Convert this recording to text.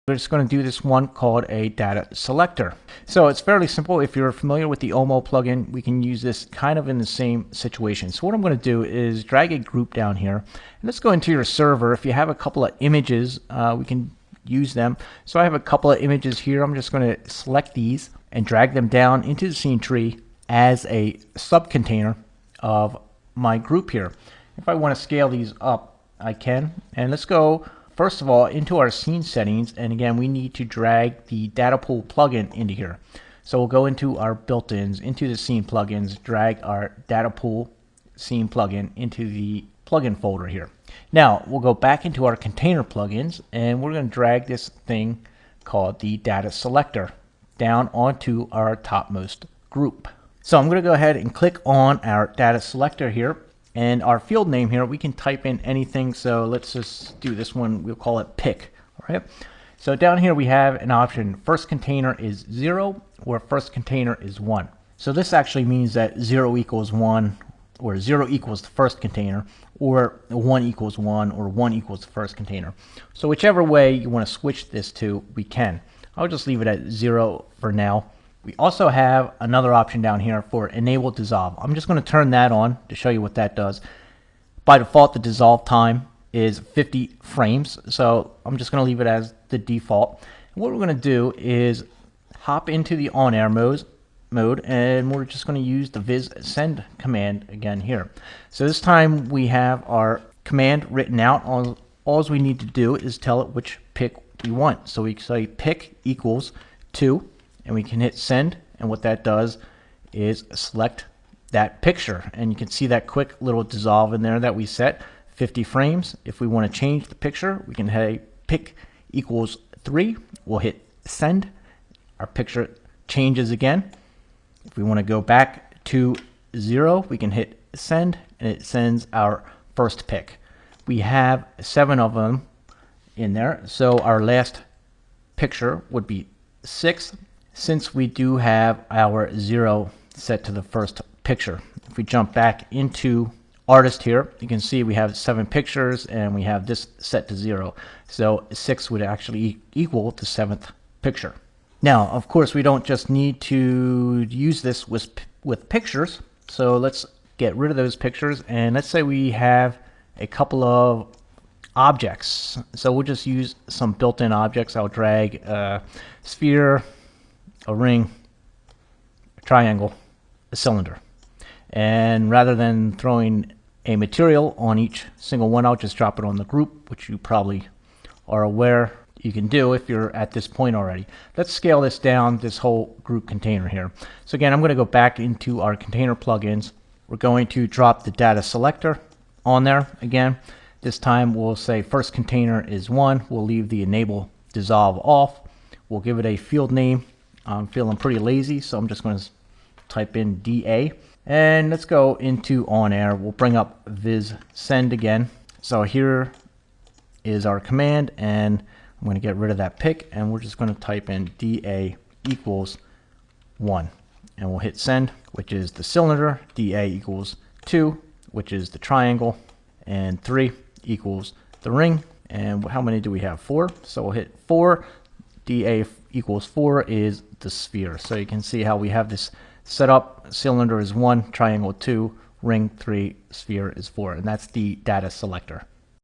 We're just going to do this one called a data selector. So it's fairly simple. If you're familiar with the OMO plugin, we can use this kind of in the same situation. So what I'm going to do is drag a group down here. And let's go into your server. If you have a couple of images, we can use them. So I have a couple of images here. I'm just going to select these and drag them down into the scene tree as a subcontainer of my group here. If I want to scale these up, I can. And let's go first of all into our scene settings, and again we need to drag the DataPool plugin into here. So we'll go into our built-ins, into the scene plugins, drag our DataPool scene plugin into the plugin folder here. Now we'll go back into our container plugins and we're going to drag this thing called the Data Selector down onto our topmost group. So I'm going to go ahead and click on our Data Selector here. And our field name here, we can type in anything. So let's just do this one. We'll call it pick. All right. So down here we have an option. First container is 0 or first container is 1. So this actually means that 0 equals 1 or 0 equals the first container, or 1 equals 1 or 1 equals the first container. So whichever way you want to switch this to, we can. I'll just leave it at 0 for now. We also have another option down here for enable dissolve. I'm just going to turn that on to show you what that does. By default, the dissolve time is 50 frames, so I'm just going to leave it as the default. And what we're going to do is hop into the on-air mode, and we're just going to use the Viz Send command again here. So this time we have our command written out. All we need to do is tell it which pick we want. So we say pick equals 2. And we can hit send, and what that does is select that picture, and you can see that quick little dissolve in there that we set 50 frames. If we want to change the picture, we can hit pick equals 3. We'll hit send. Our picture changes again. If we want to go back to 0, we can hit send, and it sends our first pick. We have 7 of them in there, so our last picture would be 6. Since we do have our 0 set to the first picture. If we jump back into artist here, you can see we have 7 pictures and we have this set to 0. So 6 would actually equal the 7th picture. Now, of course, we don't just need to use this with pictures. So let's get rid of those pictures, and let's say we have a couple of objects. So we'll just use some built-in objects. I'll drag a sphere, a ring, a triangle, a cylinder. And rather than throwing a material on each single one, I'll just drop it on the group, which you probably are aware you can do if you're at this point already. Let's scale this down, this whole group container here. So again, I'm going to go back into our container plugins. We're going to drop the data selector on there again. This time we'll say first container is 1. We'll leave the enable dissolve off. We'll give it a field name. I'm feeling pretty lazy, so I'm just going to type in DA. And let's go into on air. We'll bring up Viz Send again. So here is our command, and I'm going to get rid of that pick, and we're just going to type in DA equals 1. And we'll hit send, which is the cylinder. DA equals 2, which is the triangle. And 3 equals the ring. And how many do we have? 4. So we'll hit 4. DA equals 4 is the sphere. So you can see how we have this set up. Cylinder is 1, triangle 2, ring 3, sphere is 4. And that's the data selector.